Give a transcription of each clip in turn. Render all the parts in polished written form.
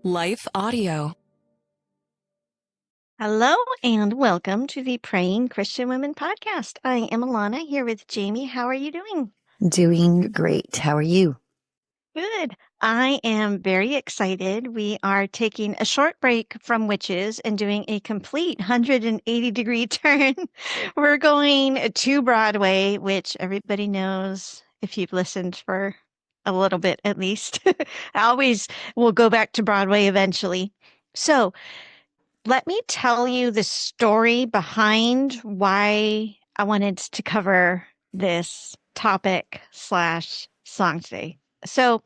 Life Audio. Hello and welcome to the Praying Christian Women podcast. I am Alana here with Jaime. How are you doing? Doing great. How are you? Good. I am very excited. We are taking a short break from witches and doing a complete 180-degree turn. We're going to Broadway, which everybody knows if you've listened for a little bit at least. I always will go back to Broadway eventually. So, let me tell you the story behind why I wanted to cover this topic slash song today. So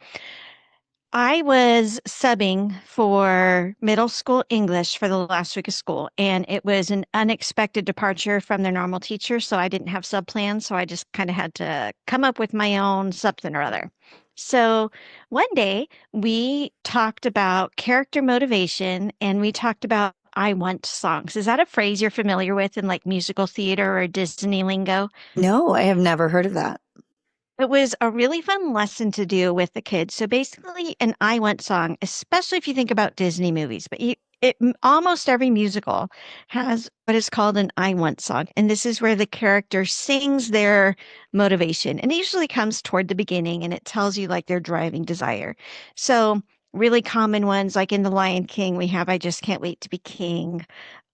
I was subbing for middle school English for the last week of school, and it was an unexpected departure from their normal teacher. So I didn't have sub plans. So I just kind of had to come up with my own something or other. So one day we talked about character motivation and we talked about I want songs. Is that a phrase you're familiar with in like musical theater or Disney lingo? No, I have never heard of that. It was a really fun lesson to do with the kids. So basically, an I want song, especially if you think about Disney movies, but almost every musical has what is called an I want song. And this is where the character sings their motivation. And it usually comes toward the beginning and it tells you like their driving desire. So really common ones, like in The Lion King, we have I Just Can't Wait to Be King.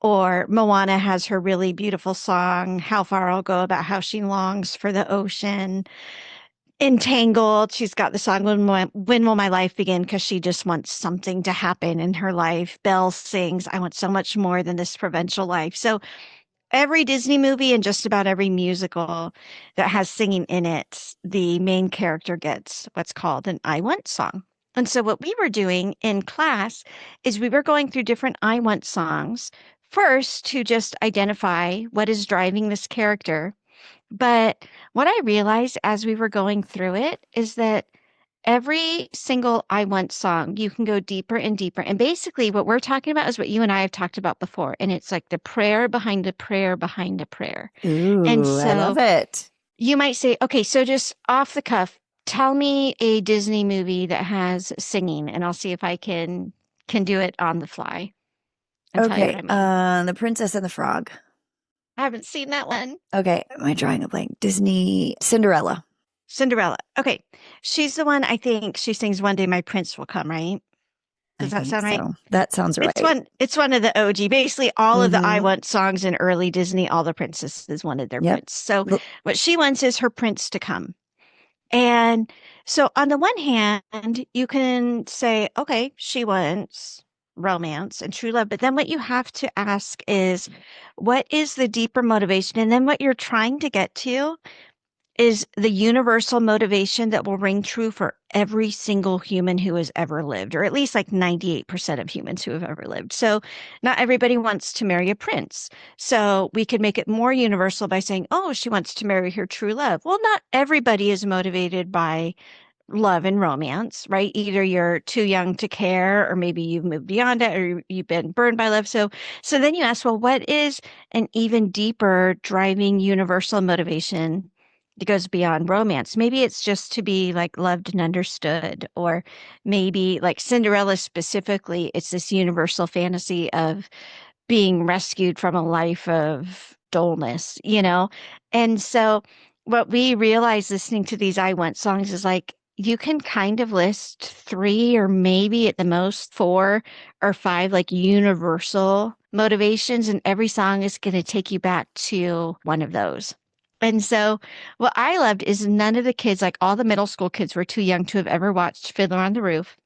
Or Moana has her really beautiful song, How Far I'll Go, about how she longs for the ocean. Entangled, she's got the song When Will My Life Begin? Because she just wants something to happen in her life. Belle sings, I want so much more than this provincial life. So every Disney movie and just about every musical that has singing in it, the main character gets what's called an I want song. And so what we were doing in class is we were going through different I want songs first to just identify what is driving this character. But what I realized as we were going through it is that every single I Want song, you can go deeper and deeper. And basically, what we're talking about is what you and I have talked about before. And it's like the prayer behind the prayer behind the prayer. And Ooh, I love so it. you might say, okay, so just off the cuff, tell me a Disney movie that has singing, and I'll see if I can do it on the fly and tell you what Okay, I mean. The Princess and the Frog. I haven't seen that one. Okay, am I drawing a blank? Disney Cinderella. Cinderella. Okay. She's the one I think she sings One Day My Prince Will Come, right? I Does that think sound right? so. That sounds right. It's one of the OG. Basically all of the I Mm-hmm. Want songs in early Disney, all the princesses wanted their Yep. prince. So what she wants is her prince to come. And so on the one hand, you can say, okay, she wants romance and true love. But then what you have to ask is, what is the deeper motivation? And then what you're trying to get to is the universal motivation that will ring true for every single human who has ever lived, or at least like 98% of humans who have ever lived. So not everybody wants to marry a prince. So we could make it more universal by saying, oh, she wants to marry her true love. Well, not everybody is motivated by love and romance, right? Either you're too young to care, or maybe you've moved beyond it, or you've been burned by love. So then you ask, well, what is an even deeper driving universal motivation that goes beyond romance? Maybe it's just to be like loved and understood, or maybe like Cinderella specifically, it's this universal fantasy of being rescued from a life of dullness, you know? And so what we realize listening to these I Want songs is like, you can kind of list three or maybe at the most four or five like universal motivations, and every song is going to take you back to one of those. And so what I loved is none of the kids, like all the middle school kids, were too young to have ever watched Fiddler on the Roof,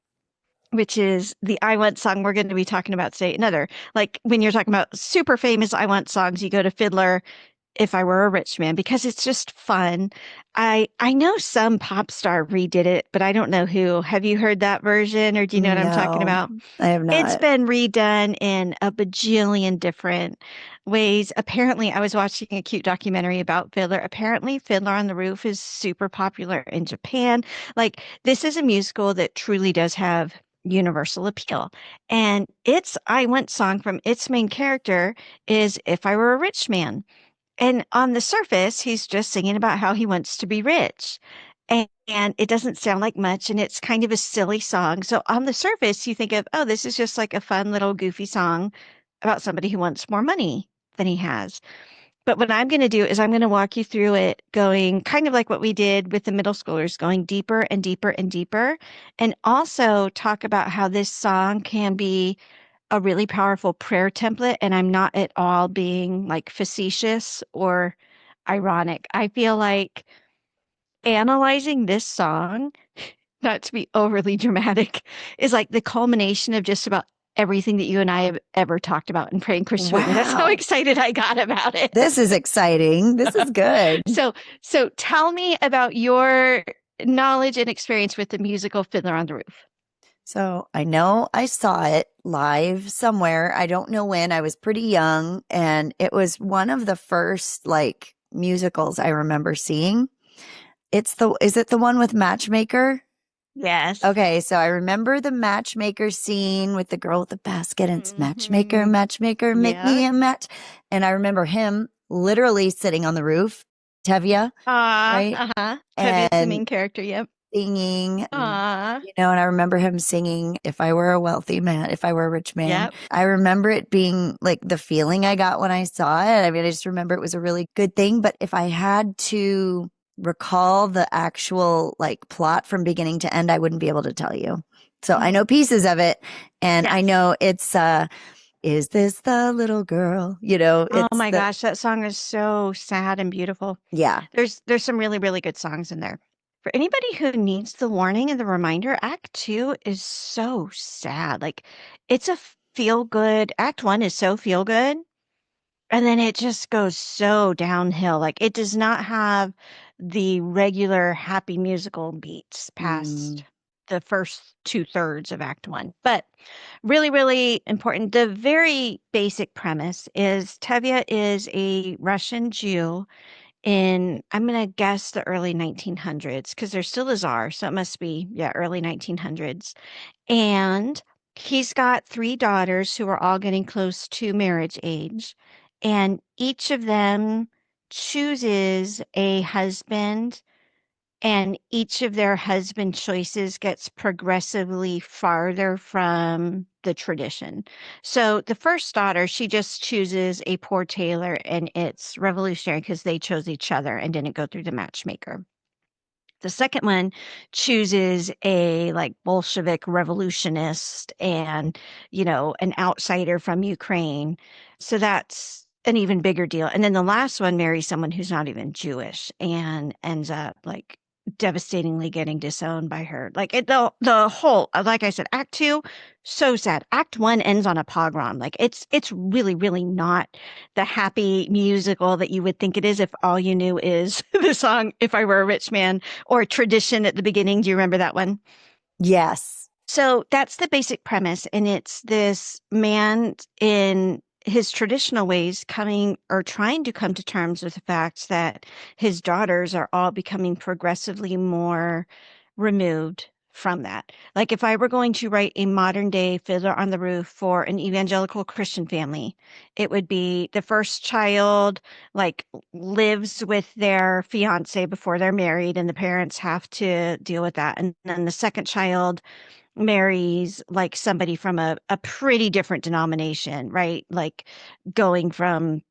which is the I Want song we're going to be talking about today. Another, like when you're talking about super famous I Want songs, you go to Fiddler, If I Were a Rich Man, because it's just fun. I know some pop star redid it, but I don't know who. Have you heard that version, or do you know what I'm talking No, about? I have It's not. been redone in a bajillion different ways. Apparently, I was watching a cute documentary about Fiddler. Apparently, Fiddler on the Roof is super popular in Japan. Like, this is a musical that truly does have universal appeal. And its I Want song from its main character is If I Were a Rich Man. And on the surface, he's just singing about how he wants to be rich. and it doesn't sound like much, and it's kind of a silly song. So on the surface, you think of, oh, this is just like a fun little goofy song about somebody who wants more money than he has. But what I'm going to do is I'm going to walk you through it, going kind of like what we did with the middle schoolers, going deeper and deeper and deeper, and also talk about how this song can be a really powerful prayer template. And I'm not at all being like facetious or ironic. I feel like analyzing this song, not to be overly dramatic, is like the culmination of just about everything that you and I have ever talked about in Praying for Sweetness. That's how Wow. excited I got about it. This is exciting. This is good. So, so tell me about your knowledge and experience with the musical Fiddler on the Roof. So I know I saw it live somewhere. I don't know when. I was pretty young, and it was one of the first like musicals I remember seeing. Is it the one with Matchmaker? Yes. Okay, so I remember the matchmaker scene with the girl with the basket, and it's matchmaker, Hmm. matchmaker, make Yeah. me a match. And I remember him literally sitting on the roof, Tevye, right? Uh-huh. Tevye is the And main character. Yep. singing, and Aw. and I remember him singing If I Were a Wealthy Man, If I Were a Rich Man. Yep. I remember it being like the feeling I got when I saw it. I mean, I just remember it was a really good thing. But if I had to recall the actual like plot from beginning to end, I wouldn't be able to tell you. So I know pieces of it, and I Yes. know it's is this the little girl? Oh It's my the gosh, that song is so sad and beautiful. yeah. There's some really, really good songs in there. For anybody who needs the warning and the reminder, Act Two is so sad. Like it's a feel good. Act One is so feel good. And then it just goes so downhill. Like it does not have the regular happy musical beats Mm, past the first two-thirds of Act One. But really, really important. The very basic premise is Tevye is a Russian Jew in, I'm going to guess, the early 1900s, because there's still a czar. So it must be, yeah, early 1900s. And he's got three daughters who are all getting close to marriage age. And each of them chooses a husband, and each of their husband choices gets progressively farther from the tradition. So the first daughter, she just chooses a poor tailor, and it's revolutionary because they chose each other and didn't go through the matchmaker. The second one chooses a like Bolshevik revolutionist and, an outsider from Ukraine. So that's an even bigger deal. And then the last one marries someone who's not even Jewish and ends up like devastatingly getting disowned by her. Like the whole, like I said, Act Two, so sad. Act One ends on a pogrom. Like it's really, really not the happy musical that you would think it is if all you knew is the song If I Were a Rich Man or Tradition at the beginning. Do you remember that one? yes. So that's the basic premise. And it's this man in his traditional ways coming or trying to come to terms with the fact that his daughters are all becoming progressively more removed from that. Like if I were going to write a modern day Fiddler on the Roof for an evangelical Christian family, it would be the first child like lives with their fiance before they're married and the parents have to deal with that. And then the second child marries like somebody from a pretty different denomination, right? Like going from,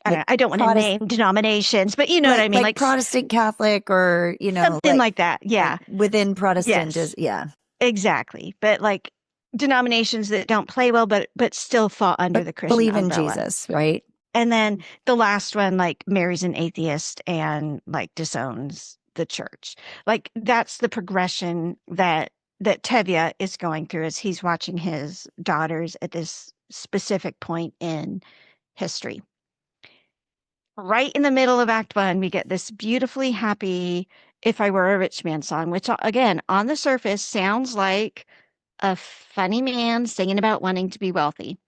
Like I don't want to Protestant, name denominations, but you know what I mean? like Like Protestant Catholic, or something like that. like Yeah. within Protestant is Yes, yeah. exactly. But like denominations that don't play well, but still fall under But the Christian believe in umbrella. Jesus, right? And then the last one like marries an atheist and like disowns the church. Like that's the progression that Tevye is going through as he's watching his daughters at this specific point in history. Right in the middle of Act One, we get this beautifully happy If I Were a Rich Man song, which again, on the surface sounds like a funny man singing about wanting to be wealthy.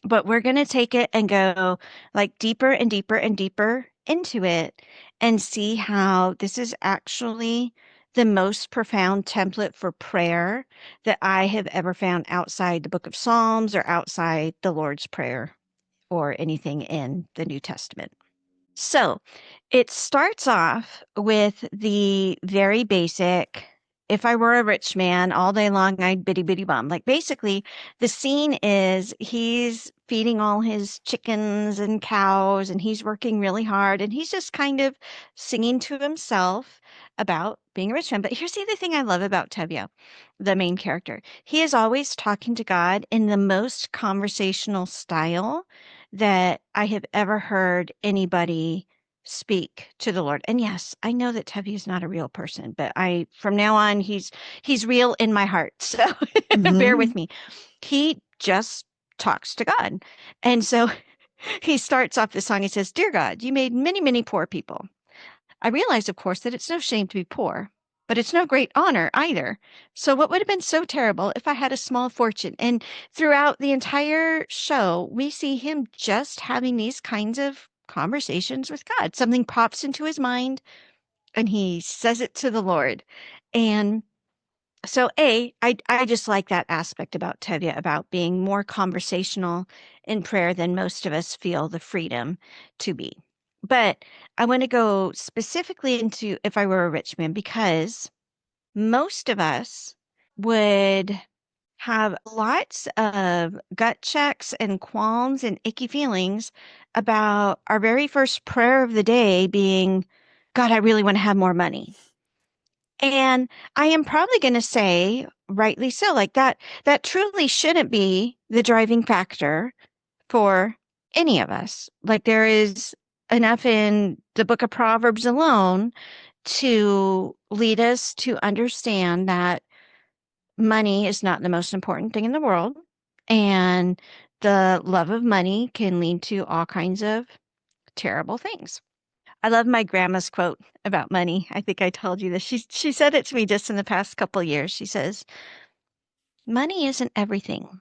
But we're going to take it and go like deeper and deeper and deeper into it and see how this is actually the most profound template for prayer that I have ever found outside the book of Psalms or outside the Lord's Prayer or anything in the New Testament. So it starts off with the very basic, if I were a rich man all day long, I'd bitty bitty bum. Like basically, the scene is he's feeding all his chickens and cows and he's working really hard and he's just kind of singing to himself about being a rich man. But here's the other thing I love about Tevye, the main character. He is always talking to God in the most conversational style that I have ever heard anybody speak to the Lord. And yes, I know that Tevye is not a real person, but from now on he's real in my heart. So bear Hmm. with me. He just talks to God. And so he starts off the song. He says, "Dear God, you made many, many poor people. I realize, of course, that it's no shame to be poor, but it's no great honor either. So, what would have been so terrible if I had a small fortune?" And throughout the entire show, we see him just having these kinds of conversations with God. Something pops into his mind and he says it to the Lord. And so, I just like that aspect about Tevye, about being more conversational in prayer than most of us feel the freedom to be. But I want to go specifically into if I were a rich man, because most of us would have lots of gut checks and qualms and icky feelings about our very first prayer of the day being, God, I really want to have more money. And I am probably going to say, rightly so, like that truly shouldn't be the driving factor for any of us. Like there is enough in the book of Proverbs alone to lead us to understand that money is not the most important thing in the world. And the love of money can lead to all kinds of terrible things. I love my grandma's quote about money. I think I told you this. She said it to me just in the past couple years. She says, "Money isn't everything,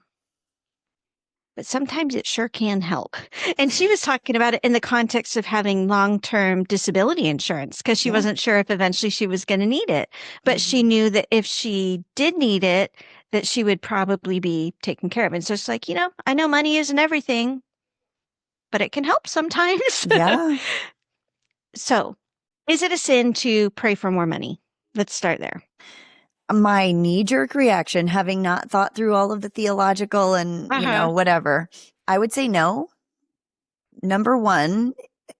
but sometimes it sure can help." And she was talking about it in the context of having long-term disability insurance because she Yeah. wasn't sure if eventually she was going to need it. But she Mhm. knew that if she did need it, that she would probably be taken care of. And so it's like, I know money isn't everything, but it can help sometimes. Yeah. So, is it a sin to pray for more money? Let's start there. My knee jerk reaction, having not thought through all of the theological and, Uh-huh. whatever, I would say no. Number one,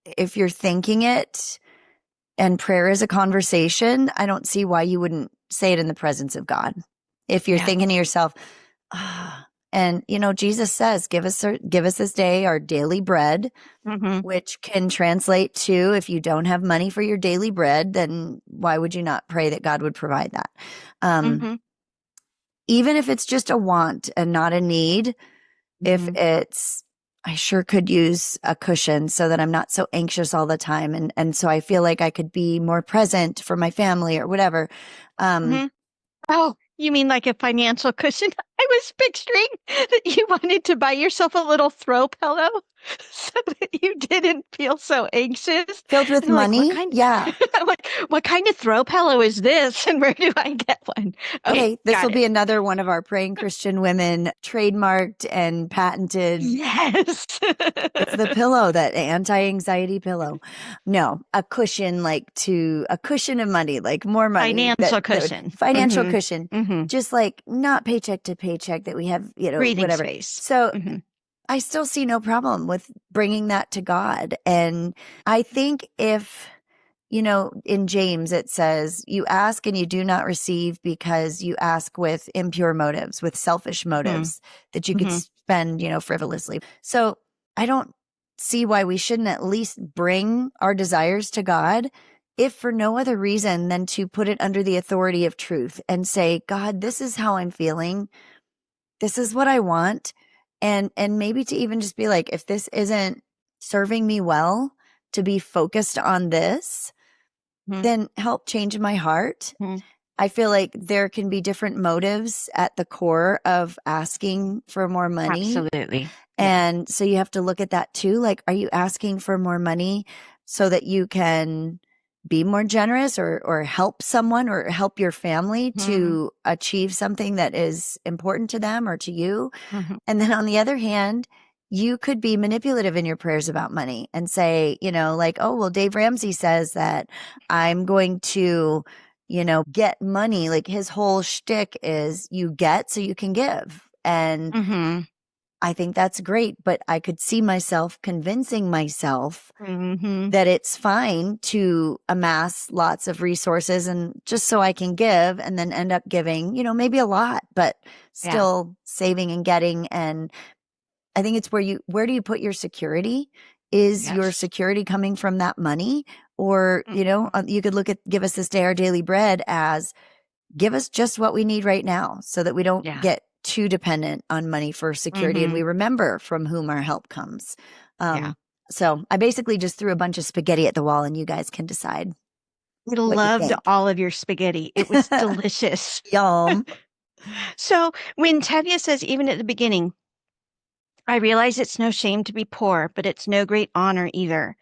if you're thinking it and prayer is a conversation, I don't see why you wouldn't say it in the presence of God. If you're Yeah. thinking to yourself, and Jesus says, give us this day our daily bread, Mm-hmm. which can translate to, if you don't have money for your daily bread, then why would you not pray that God would provide that? Um, Mm-hmm. Even if it's just a want and not a need, if Mm-hmm. it's, I sure could use a cushion so that I'm not so anxious all the time. And so I feel like I could be more present for my family or whatever. Um, Mm-hmm. Oh, you mean like a financial cushion? I was picturing that you wanted to buy yourself a little throw pillow so that you didn't feel so anxious. Filled with And I'm like, what money. kind Yeah. I'm like, what kind of throw pillow is this? And where do I get one? Okay, Okay. This will got it. be another one of our praying Christian women trademarked and patented. Yes. It's the pillow, that anti-anxiety pillow. No, a cushion, a cushion of money, like more money, Financial that would cushion. financial Mm-hmm. cushion, Mm-hmm. just like not paycheck to paycheck that we have, Breathing whatever. space. So Mm-hmm. I still see no problem with bringing that to God. And I think if, in James, it says, you ask and you do not receive because you ask with impure motives, with selfish Mm-hmm. motives that you could Mm-hmm. spend, frivolously. So I don't see why we shouldn't at least bring our desires to God, if for no other reason than to put it under the authority of truth and say, God, this is how I'm feeling. This is what I want. And maybe to even just be like, if this isn't serving me well, to be focused on this, then help change my heart. Mm-hmm. I feel like there can be different motives at the core of asking for more money. Absolutely. Yeah. And so you have to look at that too. Like, are you asking for more money so that you can be more generous or help someone or help your family Mm-hmm. to achieve something that is important to them or to you? Mm-hmm. And then on the other hand, you could be manipulative in your prayers about money and say, like, oh, well, Dave Ramsey says that I'm going to, get money. Like his whole shtick is you get so you can give. And Mm-hmm. I think that's great. But I could see myself convincing myself Mm-hmm. that it's fine to amass lots of resources and just so I can give and then end up giving, maybe a lot, but Yeah. still saving and getting. And I think it's where do you put your security? Is your Yes. security coming from that money? Or, Mhm. you could look at give us this day our daily bread as give us just what we need right now so that we don't Yeah. get too dependent on money for security and Mm-hmm. we remember from whom our help comes. Yeah. So I basically just threw a bunch of spaghetti at the wall and you guys can decide I what you loved think. all of your spaghetti. It was delicious. Yum. So when Tevye says, even at the beginning, I realize it's no shame to be poor, but it's no great honor either.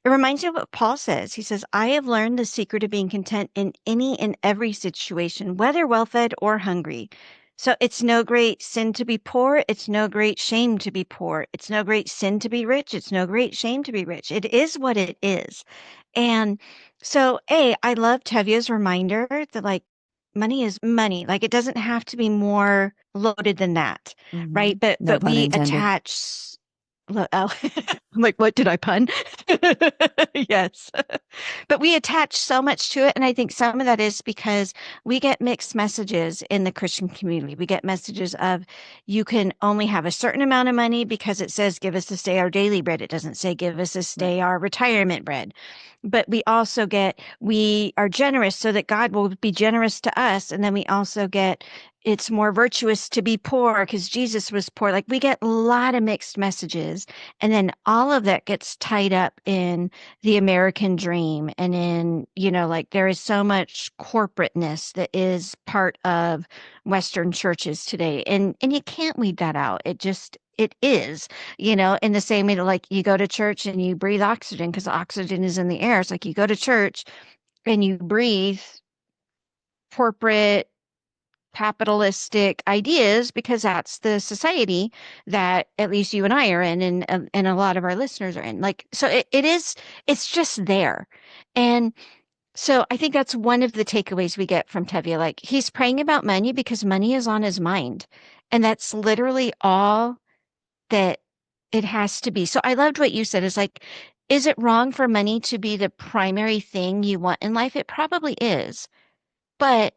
It reminds me of what Paul says. He says, I have learned the secret of being content in any and every situation, whether well fed or hungry. So it's no great sin to be poor. It's no great shame to be poor. It's no great sin to be rich. It's no great shame to be rich. It is what it is. And so, I love Tevye's reminder that like money is money. Like it doesn't have to be more loaded than that, right? But No pun we intended. attach. Oh, I'm like, what did I pun? Yes. But we attach so much to it. And I think some of that is because we get mixed messages in the Christian community. We get messages of you can only have a certain amount of money because it says, give us this day our daily bread. It doesn't say, give us this day Right. our retirement bread. But we also get, we are generous so that God will be generous to us. And then we also get, it's more virtuous to be poor because Jesus was poor. Like we get a lot of mixed messages. And then all of that gets tied up in the American dream and in, like there is so much corporateness that is part of Western churches today. And you can't weed that out. It is, in the same way that like you go to church and you breathe oxygen because oxygen is in the air. It's like you go to church and you breathe corporate capitalistic ideas because that's the society that at least you and I are in and a lot of our listeners are in. Like so it's just there. And so I think that's one of the takeaways we get from Tevye. Like he's praying about money because money is on his mind. And that's literally all that it has to be. So I loved what you said. Is like, is it wrong for money to be the primary thing you want in life? It probably is. But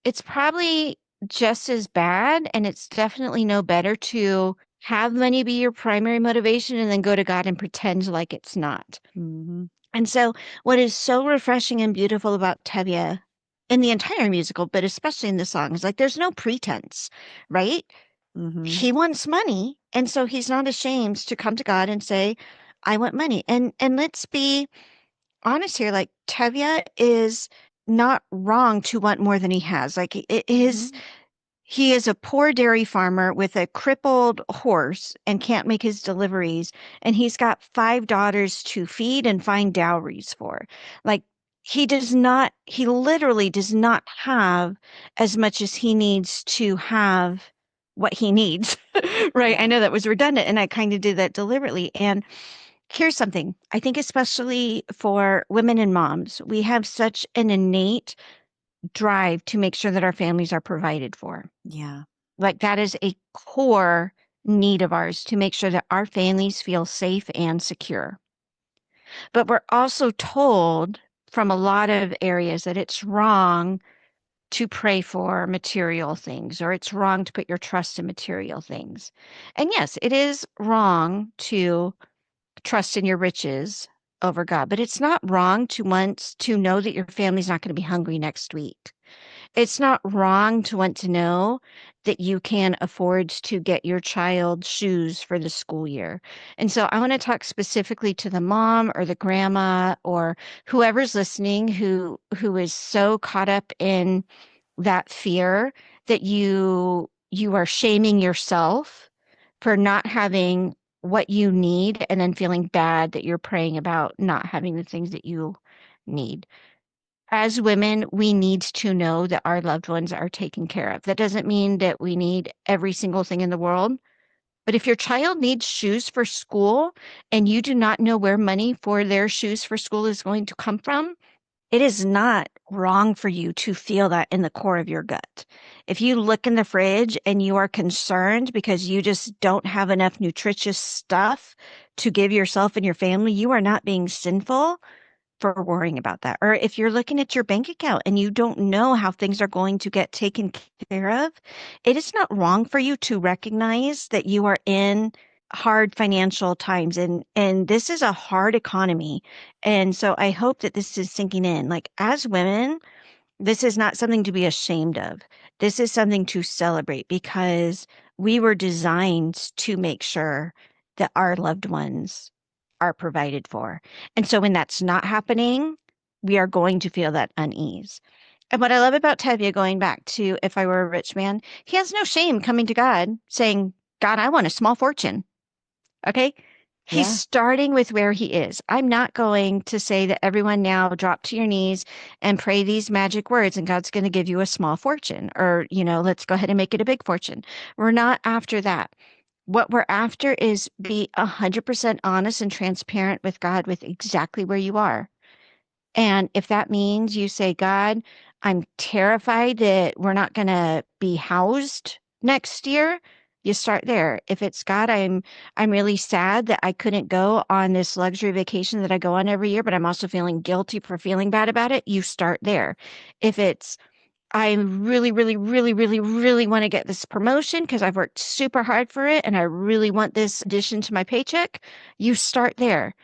it's probably just as bad, and it's definitely no better to have money be your primary motivation and then go to God and pretend like it's not. Mm-hmm. And so, what is so refreshing and beautiful about Tevye in the entire musical, but especially in the song, is like there's no pretense, right? Mm-hmm. He wants money, and so he's not ashamed to come to God and say, "I want money." And let's be honest here, like Tevye is not wrong to want more than he has. Like Mm-hmm. he is a poor dairy farmer with a crippled horse and can't make his deliveries. And he's got five daughters to feed and find dowries for. Like, he literally does not have as much as he needs to have what he needs. Right. I Yeah. know that was redundant and I kind of did that deliberately. And here's something I think, especially for women and moms, we have such an innate drive to make sure that our families are provided for. Yeah. Like that is a core need of ours to make sure that our families feel safe and secure. But we're also told from a lot of areas that it's wrong to pray for material things or it's wrong to put your trust in material things. And yes, it is wrong to trust in your riches over God, but it's not wrong to want to know that your family's not going to be hungry next week. It's not wrong to want to know that you can afford to get your child shoes for the school year. And so I want to talk specifically to the mom or the grandma or whoever's listening who is so caught up in that fear that you are shaming yourself for not having what you need and then feeling bad that you're praying about not having the things that you need. As women, we need to know that our loved ones are taken care of. That doesn't mean that we need every single thing in the world, But if your child needs shoes for school and you do not know where money for their shoes for school is going to come from, it is not wrong for you to feel that in the core of your gut. If you look in the fridge and you are concerned because you just don't have enough nutritious stuff to give yourself and your family, you are not being sinful for worrying about that. Or if you're looking at your bank account and you don't know how things are going to get taken care of, it is not wrong for you to recognize that you are in hard financial times and this is a hard economy. And so I hope that this is sinking in. Like as women, this is not something to be ashamed of. This is something to celebrate because we were designed to make sure that our loved ones are provided for. And so when that's not happening, we are going to feel that unease. And what I love about Tevye, going back to if I were a rich man, he has no shame coming to God saying, God, I want a small fortune. Okay. He's Yeah. starting with where he is. I'm not going to say that everyone now drop to your knees and pray these magic words and God's going to give you a small fortune or, let's go ahead and make it a big fortune. We're not after that. What we're after is be 100% honest and transparent with God with exactly where you are. And if that means you say, God, I'm terrified that we're not going to be housed next year, you start there. If it's God, I'm really sad that I couldn't go on this luxury vacation that I go on every year, but I'm also feeling guilty for feeling bad about it, you start there. If it's I really, really, really, really, really want to get this promotion because I've worked super hard for it and I really want this addition to my paycheck, you start there.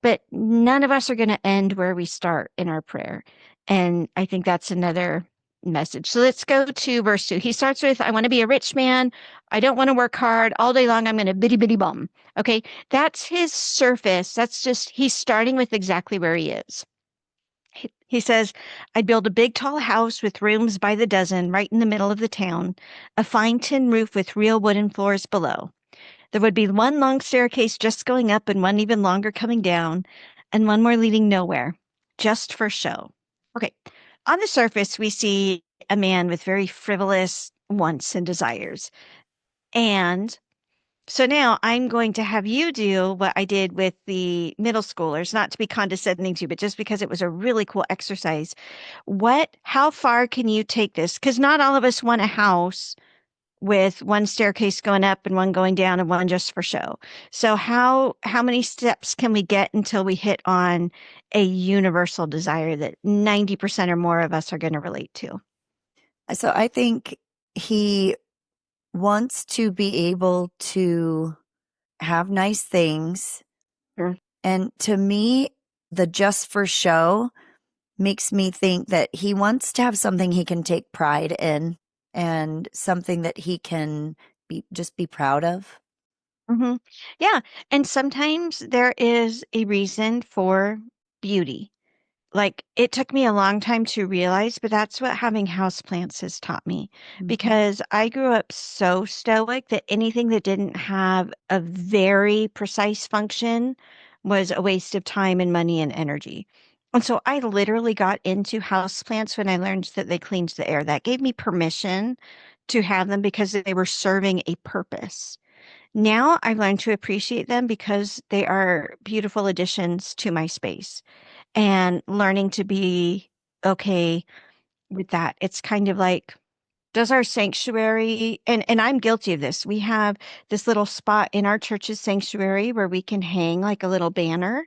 But none of us are going to end where we start in our prayer. And I think that's another message. So let's go to verse 2. He starts with, I want to be a rich man. I don't want to work hard. All day long, I'm going to bitty bitty bum. Okay. That's his surface. That's just, he's starting with exactly where he is. He says, I'd build a big tall house with rooms by the dozen right in the middle of the town, a fine tin roof with real wooden floors below. There would be one long staircase just going up and one even longer coming down, and one more leading nowhere, just for show. Okay. On the surface, we see a man with very frivolous wants and desires. And so now I'm going to have you do what I did with the middle schoolers, not to be condescending to you, but just because it was a really cool exercise. How far can you take this? Because not all of us want a house with one staircase going up and one going down and one just for show. So how many steps can we get until we hit on a universal desire that 90% or more of us are going to relate to? So I think he wants to be able to have nice things. Sure. And to me, the just for show makes me think that he wants to have something he can take pride in and something that he can be proud of. Hmm. Yeah. And sometimes there is a reason for beauty. Like it took me a long time to realize, but that's what having houseplants has taught me Mhm. because I grew up so stoic that anything that didn't have a very precise function was a waste of time and money and energy. And so I literally got into houseplants when I learned that they cleaned the air. That gave me permission to have them because they were serving a purpose. Now I've learned to appreciate them because they are beautiful additions to my space and learning to be okay with that. It's kind of like, does our sanctuary, and I'm guilty of this. We have this little spot in our church's sanctuary where we can hang like a little banner.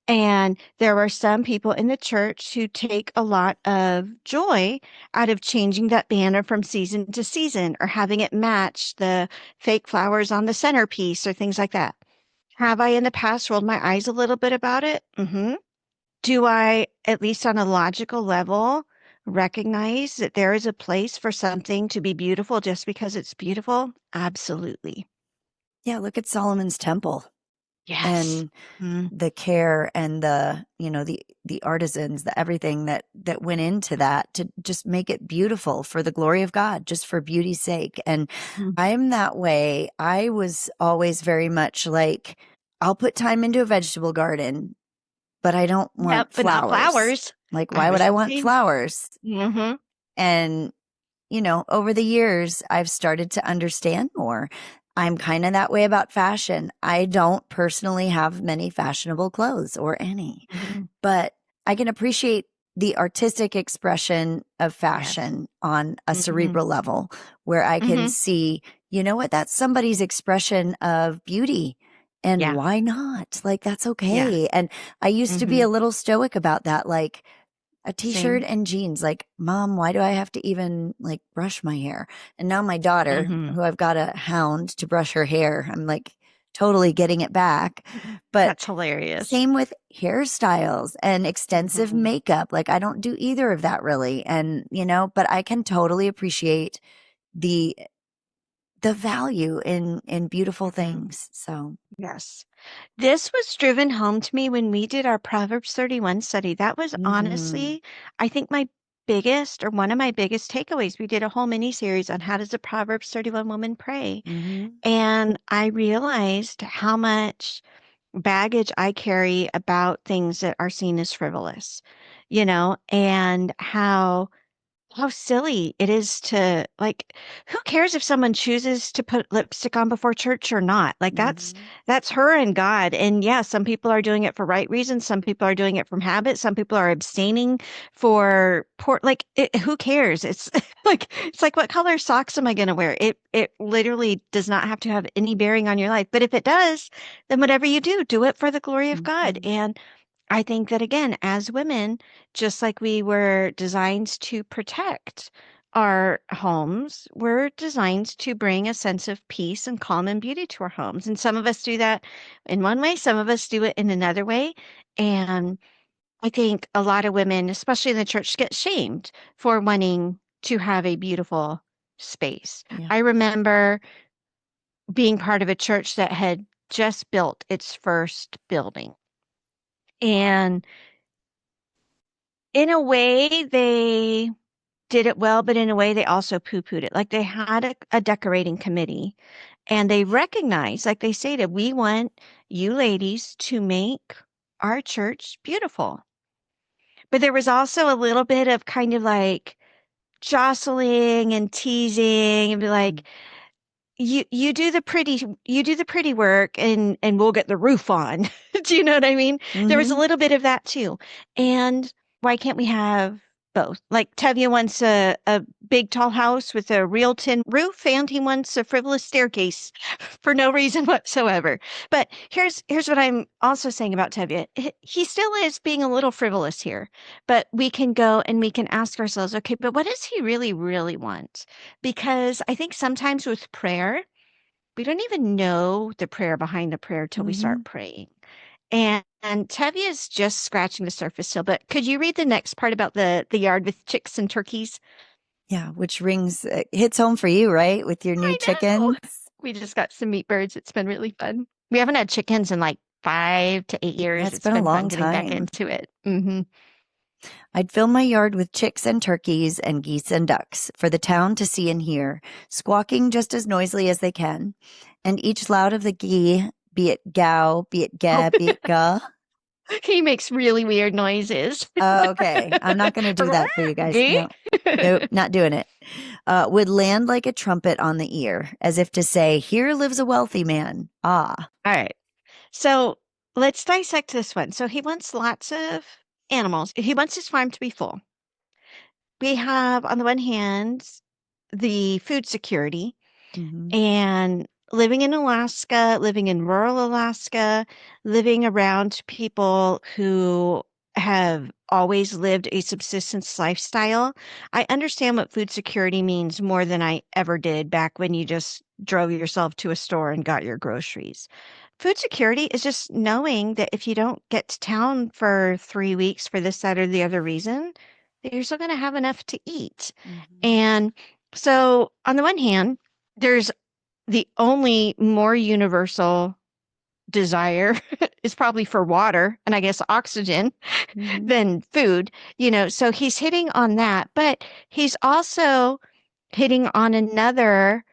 And there are some people in the church who take a lot of joy out of changing that banner from season to season or having it match the fake flowers on the centerpiece or things like that. Have I in the past rolled my eyes a little bit about it? Mm-hmm. Do I, at least on a logical level, recognize that there is a place for something to be beautiful just because it's beautiful? Absolutely. Yeah, look at Solomon's temple Yes. and Mm, the care and the artisans, the everything that went into that to just make it beautiful for the glory of God, just for beauty's sake. And mm. I'm that way. I was always very much like, I'll put time into a vegetable garden, but I don't Yep, want but not flowers. flowers. Like, I why would was I the want same. flowers? Hmm. And over the years, I've started to understand more. I'm kind of that way about fashion. I don't personally have many fashionable clothes or any, Mhm. but I can appreciate the artistic expression of Yes. fashion on a Mhm. cerebral level where I can Mhm. see, you know what, that's somebody's expression of beauty. And Yeah. why not? Like, that's Yeah. okay. And I used to be Mhm. a little stoic about that. Like, a t-shirt Same. and jeans. Like, mom, why do I have to even like brush my hair? And now my daughter, Mhm. who I've got a hound to brush her hair, I'm like totally getting it back. But That's hilarious. same with hairstyles and extensive Mhm. makeup. Like, I don't do either of that really. And, but I can totally appreciate the value in beautiful Mhm. things. So, Yes. This was driven home to me when we did our Proverbs 31 study. That was mhm, honestly, I think my biggest or one of my biggest takeaways. We did a whole mini series on how does a Proverbs 31 woman pray. mhm, And I realized how much baggage I carry about things that are seen as frivolous, and how silly it is to like who cares if someone chooses to put lipstick on before church or not? Like mhm, that's her and God. And yeah, some people are doing it for right reasons, some people are doing it from habit, some people are abstaining for poor who cares? It's it's like what color socks am I going to wear? It literally does not have to have any bearing on your life. But if it does, then whatever you do, do it for the glory of God. mhm. And I think that again, as women, just like we were designed to protect our homes, we're designed to bring a sense of peace and calm and beauty to our homes. And some of us do that in one way, some of us do it in another way. And I think a lot of women, especially in the church, get shamed for wanting to have a beautiful space. Yeah. I remember being part of a church that had just built its first building. And in a way, they did it well, but in a way, they also poo-pooed it. Like they had a decorating committee and they recognized, like they stated, we want you ladies to make our church beautiful. But there was also a little bit of kind of like jostling and teasing and be like, you do the pretty work and we'll get the roof on. Do you know what I mean? There was a Mhm. little bit of that too. And why can't we have both? Like Tevye wants a big tall house with a real tin roof and he wants a frivolous staircase for no reason whatsoever. But here's what I'm also saying about Tevye. He still is being a little frivolous here, but we can go and we can ask ourselves, okay, but what does he really, really want? Because I think sometimes with prayer, we don't even know the prayer behind the prayer till we start Mhm. praying. And Tevye is just scratching the surface still. But could you read the next part about the yard with chicks and turkeys? Yeah, which rings hits home for you, right? With your new I know. chickens. We just got some meat birds. It's been really fun. We haven't had chickens in like 5 to 8 years. That's It's been a been fun long getting back time. into it. Hmm. I'd fill my yard with chicks and turkeys and geese and ducks for the town to see and hear, squawking just as noisily as they can, and each loud of the gee, be it gow, be it Oh, ga, be it ga. he makes really weird noises. Okay, I'm not going to do that for you guys. Gee? No, nope, not doing it. Would land like a trumpet on the ear, as if to say, "Here lives a wealthy man." Ah. All right. So let's dissect this one. So he wants lots of animals. He wants his farm to be full. We have, on the one hand, the food security Hmm. and living in Alaska, living in rural Alaska, living around people who have always lived a subsistence lifestyle. I understand what food security means more than I ever did back when you just drove yourself to a store and got your groceries. Food security is just knowing that if you don't get to town for 3 weeks for this, that, or the other reason, that you're still going to have enough to eat. Hmm. And so, on the one hand, there's the only more universal desire is probably for water and I guess oxygen Hmm. than food, so he's hitting on that, but he's also hitting on another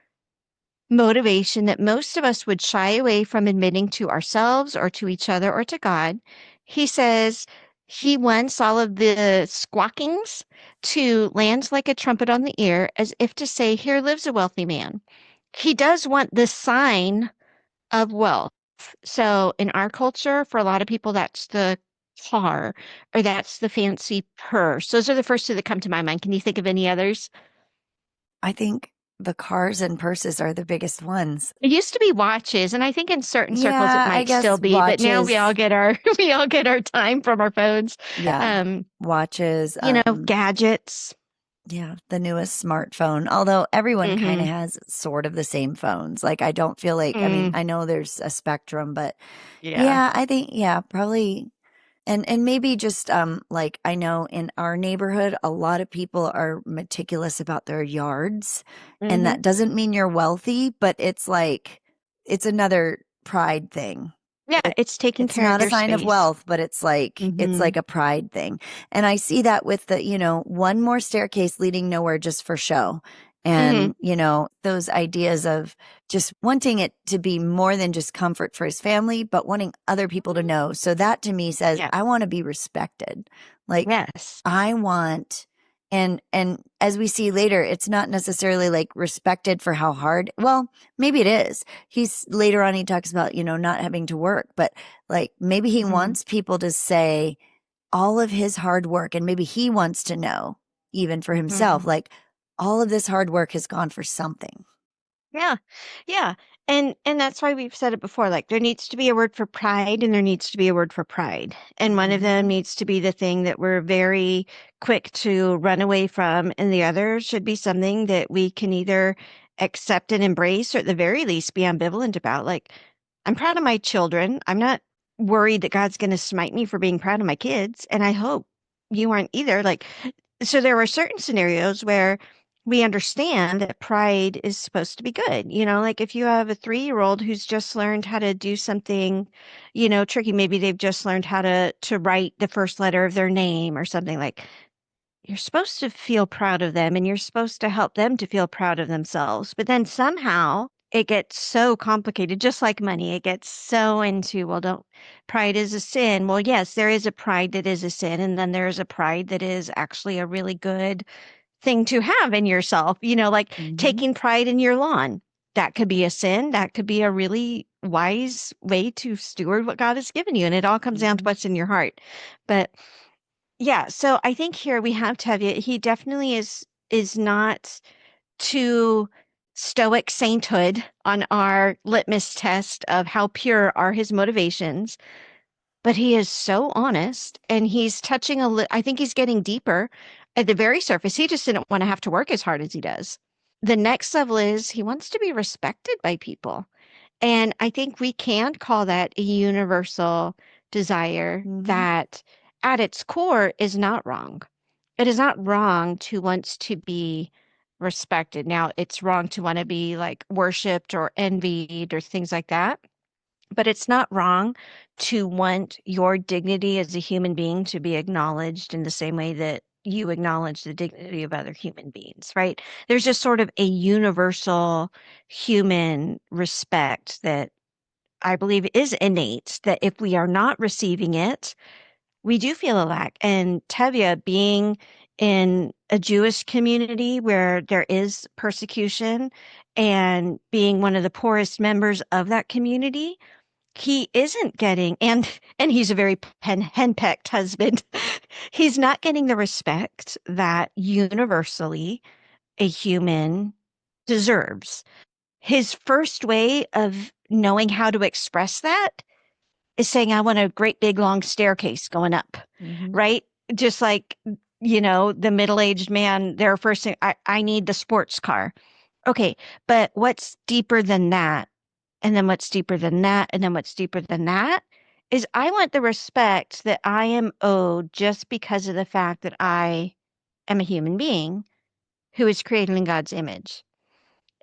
motivation that most of us would shy away from admitting to ourselves or to each other or to God. He says he wants all of the squawkings to land like a trumpet on the ear, as if to say, here lives a wealthy man. he does want the sign of wealth. So in our culture, for a lot of people, that's the car or that's the fancy purse. Those are the first two that come to my mind. Can you think of any others? I think the cars and purses are the biggest ones. It used to be watches, and I think in certain circles it Yeah, I might still guess be, but now we all watches. get our we all get our time from our phones. Yeah, Um, watches. Gadgets. Yeah, the newest smartphone. Although everyone kind of Hmm. has sort of the same phones. Like, I don't feel like, I mean, Mm, I know there's a spectrum, but yeah. yeah, I think, yeah, probably. And maybe just like I know in our neighborhood a lot of people are meticulous about their yards, and Hmm. that doesn't mean you're wealthy, but it's like it's another pride thing. Yeah, It it's taking it's care of not a your sign of space. wealth, but it's Hmm. like a pride thing. And I see that with the, one more staircase leading nowhere just for show. Hmm. And, those ideas of just wanting it to be more than just comfort for his family, but wanting other people to know. So that to me says, Yeah. I want to be respected. Like Yes. I want and as we see later, it's not necessarily like respected for how hard. Well, maybe it is. He's later on he talks about, not having to work, but like maybe he Hmm. wants people to say all of his hard work, and maybe he wants to know even for himself, Hmm. like all of this hard work has gone for something. Yeah. Yeah. And that's why we've said it before, like there needs to be a word for pride and there needs to be a word for pride. And one of them Mm-hmm. needs to be the thing that we're very quick to run away from, and the other should be something that we can either accept and embrace or at the very least be ambivalent about. Like I'm proud of my children. I'm not worried that God's going to smite me for being proud of my kids, and I hope you aren't either. Like so there are certain scenarios where we understand that pride is supposed to be good. Like if you have a 3-year-old who's just learned how to do something, tricky, maybe they've just learned how to write the first letter of their name or something like you're supposed to feel proud of them and you're supposed to help them to feel proud of themselves. But then somehow it gets so complicated, just like money. It gets so into, well, don't pride is a sin. Well, yes, there is a pride that is a sin. And then there's a pride that is actually a really good thing to have in yourself, like Mm-hmm. taking pride in your lawn. That could be a sin. That could be a really wise way to steward what God has given you. And it all comes down to Mm-hmm. what's in your heart. But yeah, so I think here we have Tevye. He definitely is not too stoic sainthood on our litmus test of how pure are his motivations, but he is so honest and he's touching I think he's getting deeper at the very surface. He just didn't want to have to work as hard as he does. The next level is he wants to be respected by people. And I think we can call that a universal desire Mm-hmm. that at its core is not wrong. It is not wrong to want to be respected. Now, it's wrong to want to be like worshiped or envied or things like that. But it's not wrong to want your dignity as a human being to be acknowledged in the same way that you acknowledge the dignity of other human beings, right? There's just sort of a universal human respect that I believe is innate, that if we are not receiving it, we do feel a lack. And Tevye being in a Jewish community where there is persecution and being one of the poorest members of that community, he isn't getting, and he's a very henpecked husband. He's not getting the respect that universally a human deserves. His first way of knowing how to express that is saying, I want a great big long staircase going up, Mm-hmm. right? Just like, the middle-aged man, their first thing, I need the sports car. Okay, but what's deeper than that? And then what's deeper than that? And then what's deeper than that is I want the respect that I am owed just because of the fact that I am a human being who is created in God's image.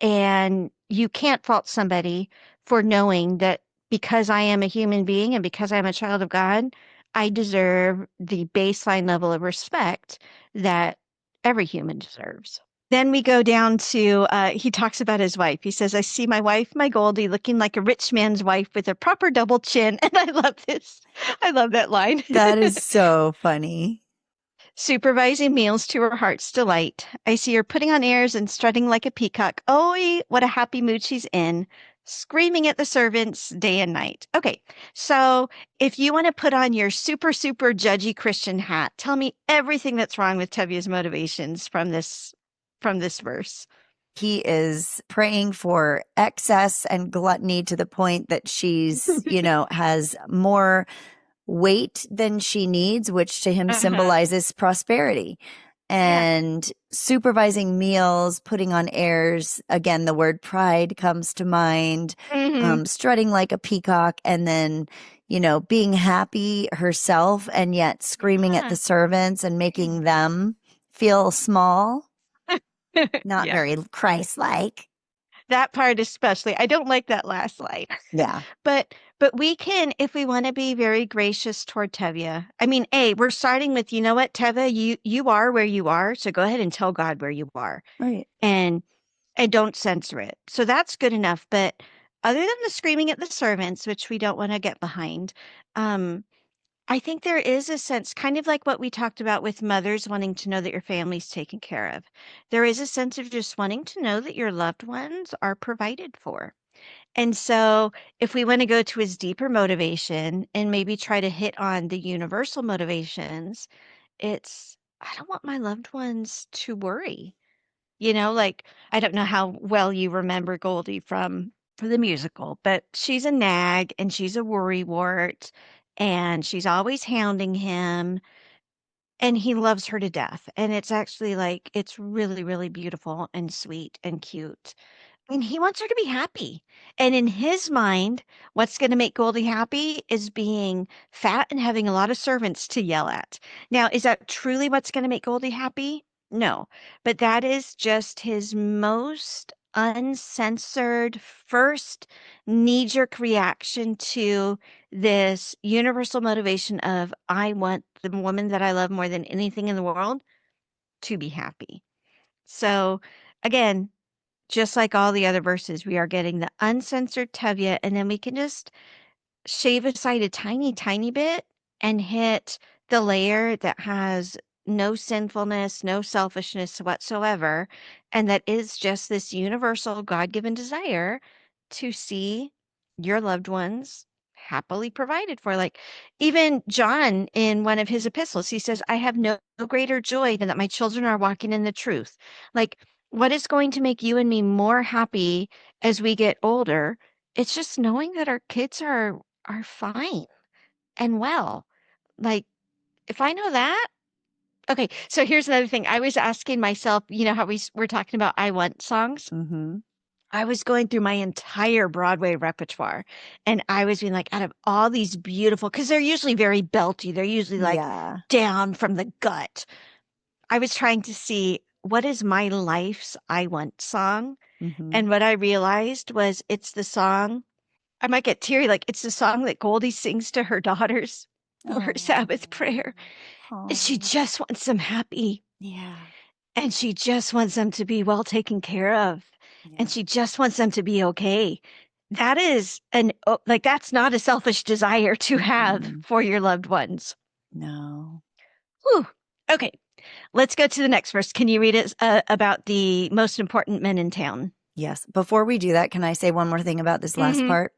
And you can't fault somebody for knowing that because I am a human being and because I'm a child of God, I deserve the baseline level of respect that every human deserves. Then we go down to, he talks about his wife. He says, I see my wife, my Goldie, looking like a rich man's wife with a proper double chin. And I love this. I love that line. That is so funny. Supervising meals to her heart's delight. I see her putting on airs and strutting like a peacock. Oh, what a happy mood she's in. Screaming at the servants day and night. Okay, so if you want to put on your super, super judgy Christian hat, tell me everything that's wrong with Tevye's motivations from this verse. He is praying for excess and gluttony to the point that she's, has more weight than she needs, which to him Uh-huh. symbolizes prosperity. Yeah. And supervising meals, putting on airs. Again, the word pride comes to mind, Hmm. strutting like a peacock, and then, being happy herself and yet screaming at the Yeah. servants and making them feel small. Not Yeah. very Christ like. That part especially. I don't like that last line. Yeah. But we can, if we want to be very gracious toward Tevye. I mean, we're starting with, you know what, Tevye, you are where you are, so go ahead and tell God where you are, Right. and don't censor it. So that's good enough. But other than the screaming at the servants, which we don't want to get behind, um, I think there is a sense, kind of like what we talked about with mothers wanting to know that your family's taken care of. There is a sense of just wanting to know that your loved ones are provided for. And so, if we want to go to his deeper motivation and maybe try to hit on the universal motivations, it's I don't want my loved ones to worry. Like I don't know how well you remember Goldie from the musical, but she's a nag and she's a worrywart and she's always hounding him and he loves her to death. And it's actually like it's really, really beautiful and sweet and cute. And he wants her to be happy. And in his mind, what's going to make Goldie happy is being fat and having a lot of servants to yell at. Now, is that truly what's going to make Goldie happy? No. But that is just his most uncensored first knee-jerk reaction to this universal motivation of I want the woman that I love more than anything in the world to be happy. So, again, just like all the other verses, we are getting the uncensored Tevye, and then we can just shave aside a tiny, tiny bit and hit the layer that has no sinfulness, no selfishness whatsoever, and that is just this universal God-given desire to see your loved ones happily provided for. Like even John in one of his epistles, he says, I have no greater joy than that my children are walking in the truth. Like, what is going to make you and me more happy as we get older? It's just knowing that our kids are fine and well. Like, if I know that, okay. So here's another thing. I was asking myself, how we're talking about I want songs. Mm-hmm. I was going through my entire Broadway repertoire and I was being like, out of all these beautiful, because they're usually very belty, they're usually like Yeah. down from the gut. I was trying to see what is my life's I want song. Mm-hmm. And what I realized was it's the song I might get teary, like, it's the song that Goldie sings to her daughters for her Oh. Sabbath prayer. And she Oh. just wants them happy, Yeah. and she just wants them to be well taken care of, and Yeah. she just wants them to be okay. That is like, that's not a selfish desire to have Mm-mm. for your loved ones. No. Whew. Okay, let's go to the next verse. Can you read it about the most important men in town? Yes. Before we do that, can I say one more thing about this last Mhm. part?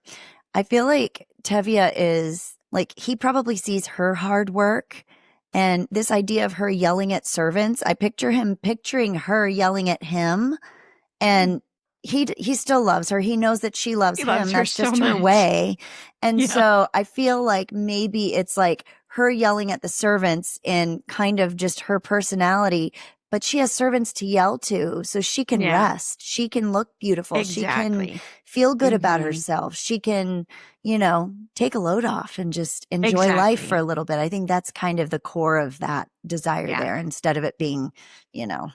I feel like Tevye is like, he probably sees her hard work and this idea of her yelling at servants. I picture him picturing her yelling at him, and he still loves her. He knows that she loves He him. loves her That's so just her much. way. And Yeah. so I feel like maybe it's like her yelling at the servants in kind of just her personality, but she has servants to yell to, so she can Yeah, rest. She can look beautiful. She can exactly. feel good about Mhm. herself. She can, take a load off and just enjoy life for Exactly. a little bit. I think that's kind of the core of that desire Yeah, there, instead of it being, you know,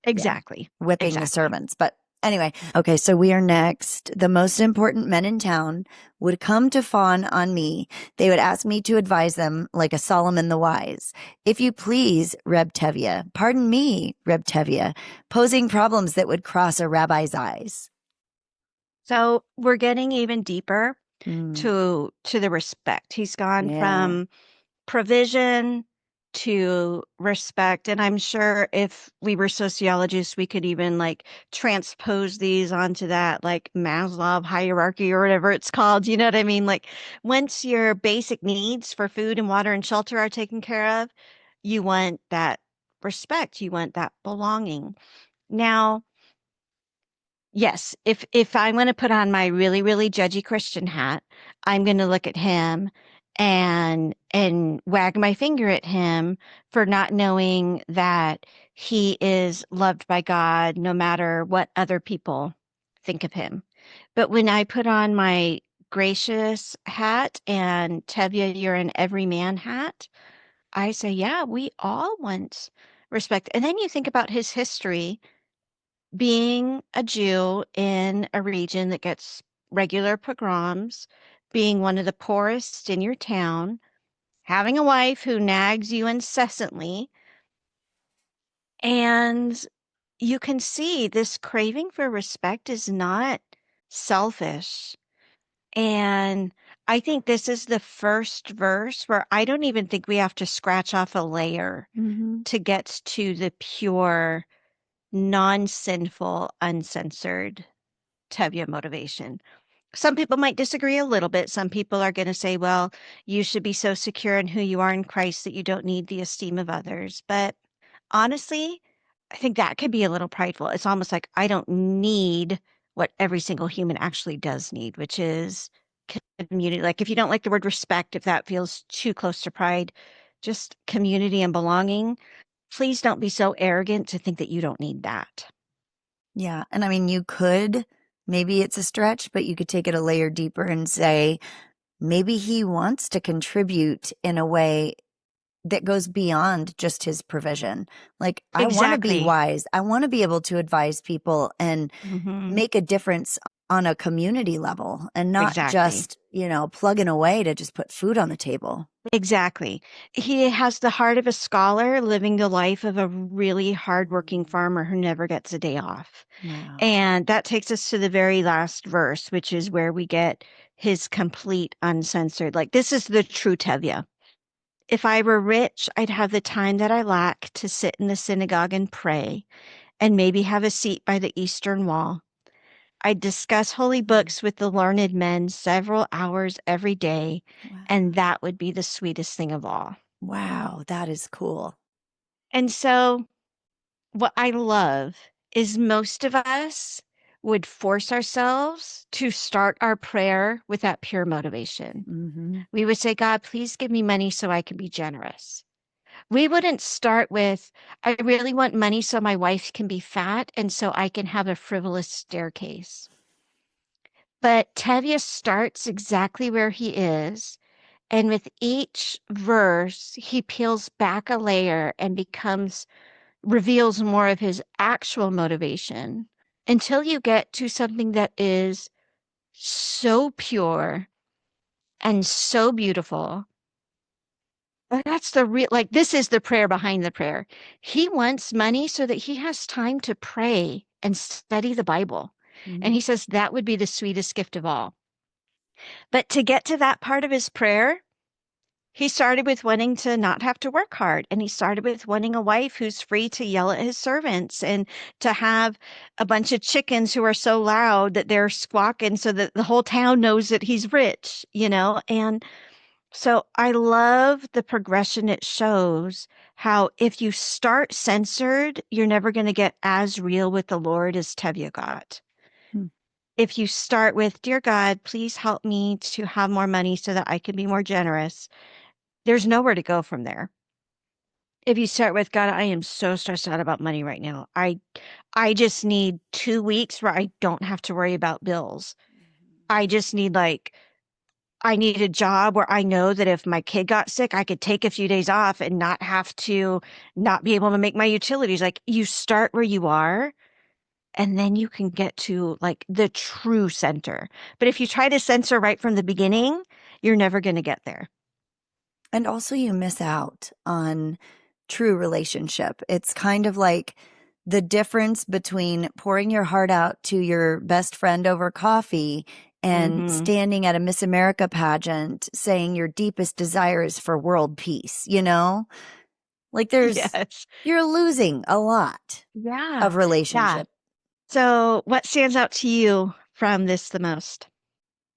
yeah, exactly. whipping the Exactly. servants. But anyway, okay, so we are next. The most important men in town would come to fawn on me. They would ask me to advise them like a Solomon the Wise. If you please, Reb Tevye, pardon me, Reb Tevye, posing problems that would cross a rabbi's eyes. So we're getting even deeper Mm, to the respect. He's gone yeah. from provision to respect. And I'm sure if we were sociologists, we could even like transpose these onto that like Maslow hierarchy or whatever it's called. You know what I mean? Like once your basic needs for food and water and shelter are taken care of, you want that respect, you want that belonging. Now, yes, if I'm going to put on my really, really judgy Christian hat, I'm going to look at him and wag my finger at him for not knowing that he is loved by God no matter what other people think of him. But when I put on my gracious hat and Tevye, you're an everyman hat, I say, yeah, we all want respect. And then you think about his history being a Jew in a region that gets regular pogroms, being one of the poorest in your town, having a wife who nags you incessantly, and you can see this craving for respect is not selfish. And I think this is the first verse where I don't even think we have to scratch off a layer Mm-hmm. to get to the pure, non sinful, uncensored Tevye motivation. Some people might disagree a little bit. Some people are going to say, well, you should be so secure in who you are in Christ that you don't need the esteem of others. But honestly, I think that could be a little prideful. It's almost like I don't need what every single human actually does need, which is community. Like if you don't like the word respect, if that feels too close to pride, just community and belonging, please don't be so arrogant to think that you don't need that. Yeah. And I mean, you could, maybe it's a stretch, but you could take it a layer deeper and say, maybe he wants to contribute in a way that goes beyond just his provision. Like, I want to be Exactly. wise. I want to be able to advise people and Hmm. make a difference on a community level and not Exactly. just, plugging away to just put food on the table. Exactly. He has the heart of a scholar living the life of a really hardworking Mm. farmer who never gets a day off. Wow. And that takes us to the very last verse, which is where we get his complete uncensored. Like, this is the true Tevye. If I were rich, I'd have the time that I lack to sit in the synagogue and pray, and maybe have a seat by the eastern wall. I'd discuss holy Mm. books with the learned men several hours every day, and Wow. that would be the sweetest thing of all. Wow. That is cool. And so, what I love is most of us would force ourselves to start our prayer with that pure motivation. Mm-hmm. We would say, God, please give me money so I can be generous. We wouldn't start with, I really want money so my wife can be fat and so I can have a frivolous staircase. But Tevye starts exactly where he is. And with each verse, he peels back a layer and reveals more of his actual motivation until you get to something that is so pure and so beautiful. But that's the real, like, this is the prayer behind the prayer. He wants money so that he has time to pray and study the Bible. And Mm-hmm. he says that would be the sweetest gift of all. But to get to that part of his prayer, he started with wanting to not have to work hard. And he started with wanting a wife who's free to yell at his servants and to have a bunch of chickens who are so loud that they're squawking so that the whole town knows that he's rich, you know? And so I love the progression it shows how if you start censored, you're never going to get as real with the Lord as Tevye got. Hmm. If you start with, Dear God, please help me to have more money so that I can be more generous, there's nowhere to go from there. If you start with, God, I am so stressed out about money right now. I just need 2 weeks where I don't have to worry about bills. I just need like I need a job where I know that if my kid got sick, I could take a few days off and not have to not be able to make my utilities. Like you start where you are and then you can get to like the true center. But if you try to censor right from the beginning, you're never going to get there. And also, you miss out on true relationship. It's kind of like the difference between pouring your heart out to your best friend over coffee and Hmm. standing at a Miss America pageant saying your deepest desire is for world peace, you know? Like Yes. you're losing a lot Yeah. of Yeah. relationship. So, what stands out to you from this the most?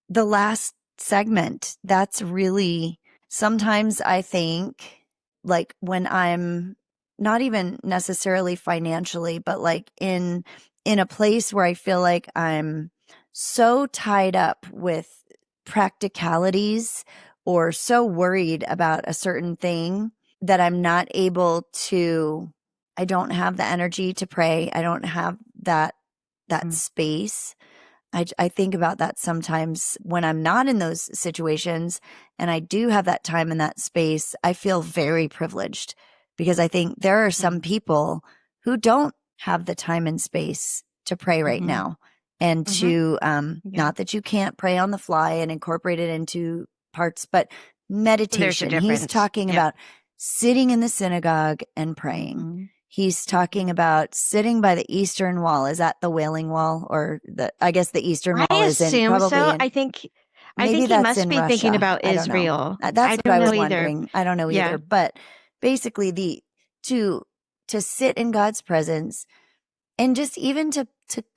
The last segment, that's really sometimes I think like when I'm not even necessarily financially, but like in a place where I feel like I'm so tied up with practicalities or so worried about a certain thing that I'm not able to I don't have the energy to pray. I don't have that Mm, space. I think about that sometimes when I'm not in those situations and I do have that time and that space. I feel very privileged because I think there are some mm, people who don't have the time and space to pray right mhm, now and mhm. to, Yeah. not that you can't pray on the fly and incorporate it into parts, but There's a meditation. He's difference. talking Yep. about sitting in the synagogue and praying. Mhm, He's talking mhm. about sitting by the Eastern Wall. Is that the Wailing Wall? Or I guess the Eastern I Wall is in, assume probably so. in, I maybe think he that's must in be thinking Russia. about I don't know. Israel. That's I what don't I know was either. wondering. I don't know Yeah. either. But basically to, to sit in God's presence and just even to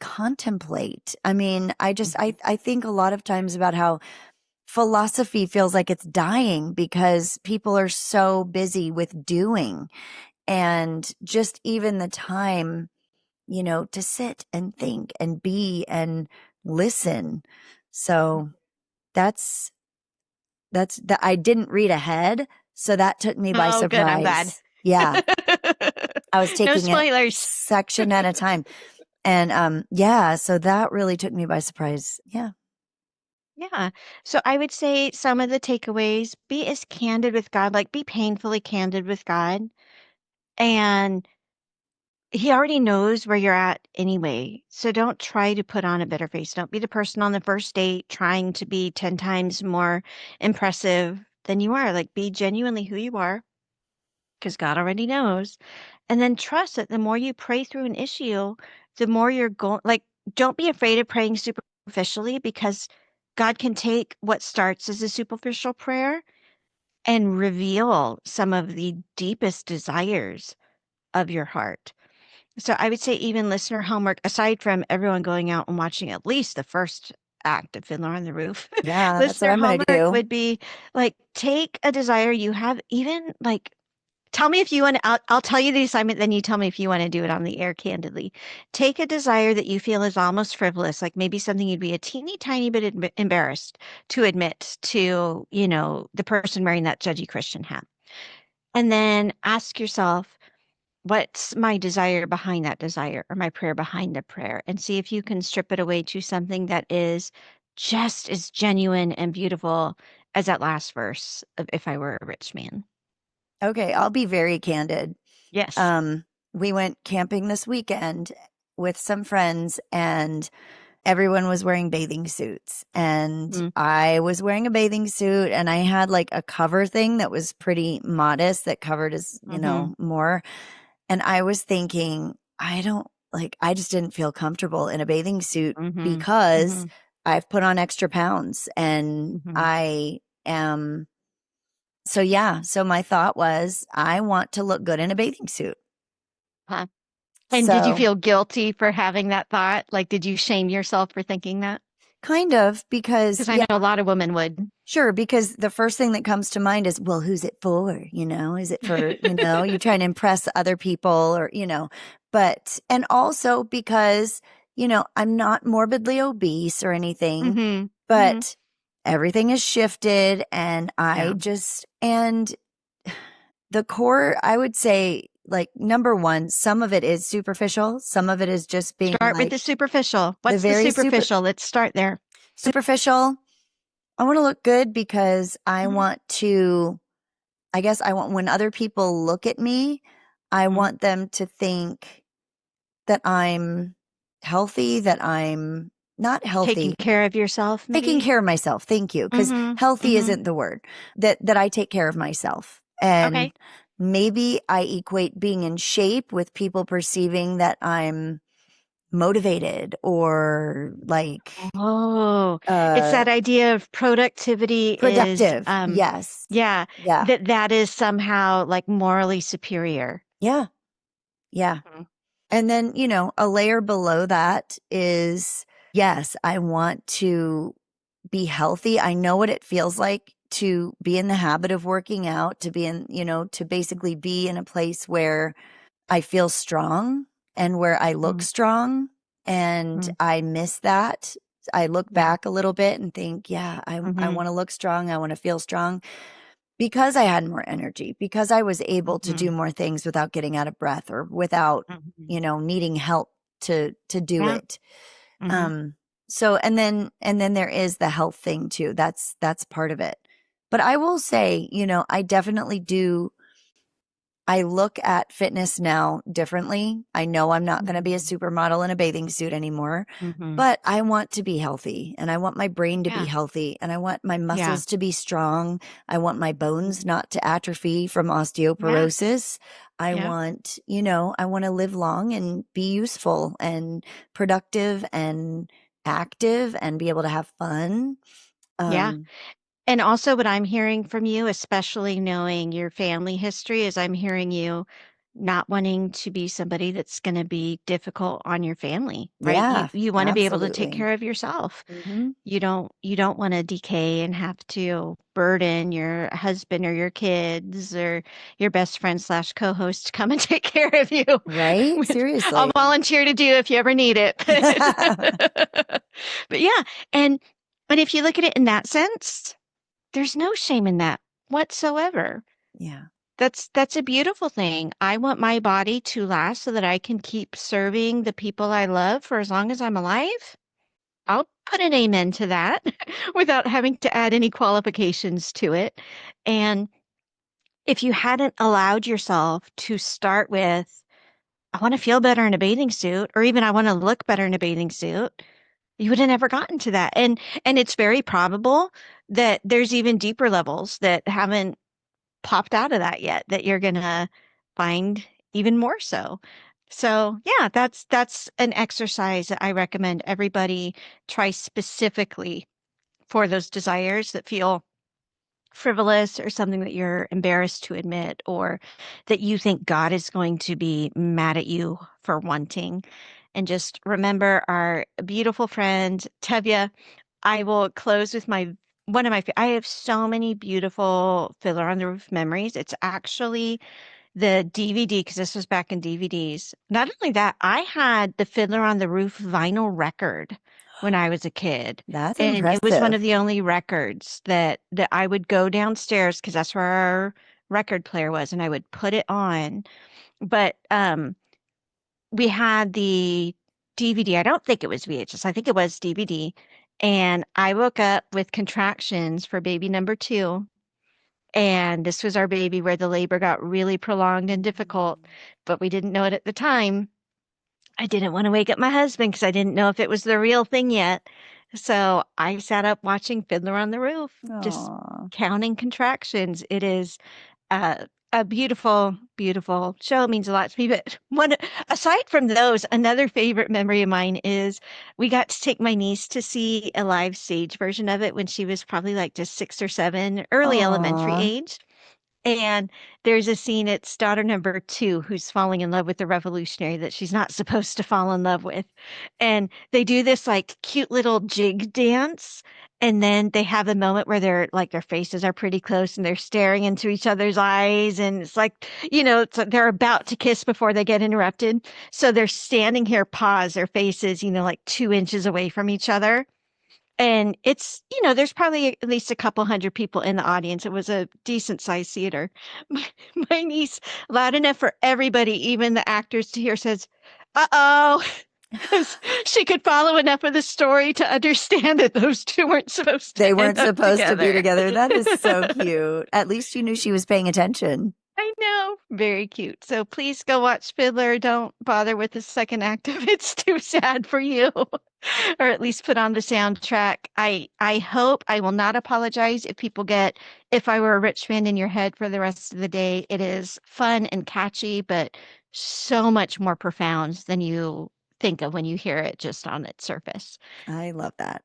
contemplate. I mean, Mhm. I think a lot of times about how philosophy feels like it's dying because people are so busy with doing and just even the time, to sit and think and be and listen. So that's that I didn't read ahead, so that took me by Oh, good. I'm glad. surprise. Yeah, I was No taking it spoilers. section at a time. And yeah, so that really took me by surprise. Yeah. Yeah. So I would say some of the takeaways, be as candid with God, like be painfully candid with God. And he already knows where you're at anyway. So don't try to put on a better face. Don't be the person on the first date trying to be 10 times more impressive than you are. Like be genuinely who you are because God already knows. And then trust that the more you pray through an issue, the more you're going, like, don't be afraid of praying superficially because God can take what starts as a superficial prayer and reveal some of the deepest desires of your heart. So I would say even listener homework, aside from everyone going out and watching at least the first act of Fiddler on the Roof, Yeah, that's what listener I'm going to homework do. would be like take a desire you have, even like tell me if you want to, I'll tell you the assignment, then you tell me if you want to do it on the air candidly. Take a desire that you feel is almost frivolous, like maybe something you'd be a teeny tiny bit embarrassed to admit to, the person wearing that judgy Christian hat. And then ask yourself, what's my desire behind that desire or my prayer behind the prayer? And see if you can strip it away to something that is just as genuine and beautiful as that last verse of If I Were a Rich Man. Okay, I'll be very candid. Yes. Um, we went camping this weekend with some friends and everyone was wearing bathing suits and Mm, I was wearing a bathing suit and I had like a cover thing that was pretty modest that covered as, mm-hmm. more. And I was thinking, I just didn't feel comfortable in a bathing suit Mhm. because Mhm. I've put on extra pounds and Mhm. I am so yeah, so my thought was I want to look good in a bathing suit. Huh. And did you So feel guilty for having that thought? Like, did you shame yourself for thinking that? kind of because Because I know a lot of women would. sure, because the first thing that comes to mind is, well, who's it for? Is it for, you trying to impress other people or, but, and also because, I'm not morbidly obese or anything, Mhm. Mhm. but everything has shifted and Yeah. and the core, I would say, like, number one, some of it is superficial. Some of it is just being Start with like the superficial. the What's the very superficial? Let's start there. superficial. I want to look good because Mhm. I guess I want when other people look at me, I Mhm. want them to think that I'm healthy, that I'm not Taking healthy, care of yourself, taking maybe? care of myself. Thank you. Because Mhm. healthy Mhm. isn't the word that I take care of myself. And Okay. maybe I equate being in shape with people perceiving that I'm motivated or like Oh, it's uh that idea of productivity is, productive. Yes. yeah, Yeah. that is somehow like morally superior. Yeah. Yeah. Mhm. And then, a layer below that is, yes, I want to be healthy. I know what it feels like to be in the habit of working out, to be in, to basically be in a place where I feel strong and where I look Mhm. strong. And Mhm. I miss that. I look Yeah. back a little bit and think, yeah, I Mhm. want to look strong. I want to feel strong because I had more energy, because I was able to do Mhm. more things without getting out of breath or without, Mhm. needing help to do Yeah. it. Mhm. Um, so and then there is the health thing too. That's part of it. But I will say, I definitely do. I look at fitness now differently. I know I'm not going to be a Mhm. supermodel in a bathing suit anymore, Mhm. but I want to be healthy and I want my brain to be Yeah. healthy and I want my Yeah. muscles to be strong. I want my bones Mhm. not to atrophy from Yeah. osteoporosis. I Yeah. want, I want to live long and be useful and productive and active and be able to have fun. Yeah. Um, And also what I'm hearing from you, especially knowing your family history, is I'm hearing you not wanting to be somebody that's going to be difficult on your family, right? You yeah, you want to be able to take absolutely. care of yourself. Hmm. You don't want to decay and have to burden your husband or your kids or your best friend slash co-host to come and take care of you, Right? which I'll Seriously. volunteer to do if you ever need it. But yeah, and if you look at it in that sense, there's no shame in that whatsoever. Yeah. That's a beautiful thing. I want my body to last so that I can keep serving the people I love for as long as I'm alive. I'll put an amen to that without having to add any qualifications to it. And if you hadn't allowed yourself to start with, I want to feel better in a bathing suit, or even I want to look better in a bathing suit, you would have never gotten to that. And it's very probable that there's even deeper levels that haven't popped out of that yet that you're gonna find even more so. So yeah, that's an exercise that I recommend everybody try specifically for those desires that feel frivolous or something that you're embarrassed to admit or that you think God is going to be mad at you for wanting. And just remember our beautiful friend Tevye. I will close with my one of my I have so many beautiful Fiddler on the Roof memories. It's actually the DVD because this was back in DVDs. Not only that, I had the Fiddler on the Roof vinyl record when I was a kid. That's And it was one impressive. of the only records that I would go downstairs because that's where our record player was, and I would put it on. But we had the DVD. I don't think it was VHS. I think it was DVD. And I woke up with contractions for baby number two. And this was our baby where the labor got really prolonged and difficult, but we didn't know it at the time. I didn't want to wake up my husband because I didn't know if it was the real thing yet. So I sat up watching Fiddler on the Roof, just Oh, counting contractions. It is a beautiful, beautiful show. It means a lot to me. But one, aside from those, another favorite memory of mine is we got to take my niece to see a live stage version of it when she was probably like just 6 or 7, early elementary oh, age. And there's a scene, it's daughter number two who's falling in love with the revolutionary that she's not supposed to fall in love with. And they do this like cute little jig dance. And then they have a moment where they're like their faces are pretty close and they're staring into each other's eyes. And it's like, it's like they're about to kiss before they get interrupted. So they're standing here, pause, their faces, like 2 inches away from each other. And it's, there's probably at least a couple hundred people in the audience. It was a decent sized theater. My, my niece, loud enough for everybody, even the actors to hear, says, uh-oh, because she could follow enough of the story to understand that those two weren't supposed they to end weren't up supposed to be together. together. That is so cute. At least you knew she was paying attention. I know. Very cute. So please go watch Fiddler. Don't bother with the second act if it's too sad for you. Or at least put on the soundtrack. I hope I will not apologize if people get If I Were a Rich Man in your head for the rest of the day. It is fun and catchy, but so much more profound than you think of when you hear it just on its surface. I love that.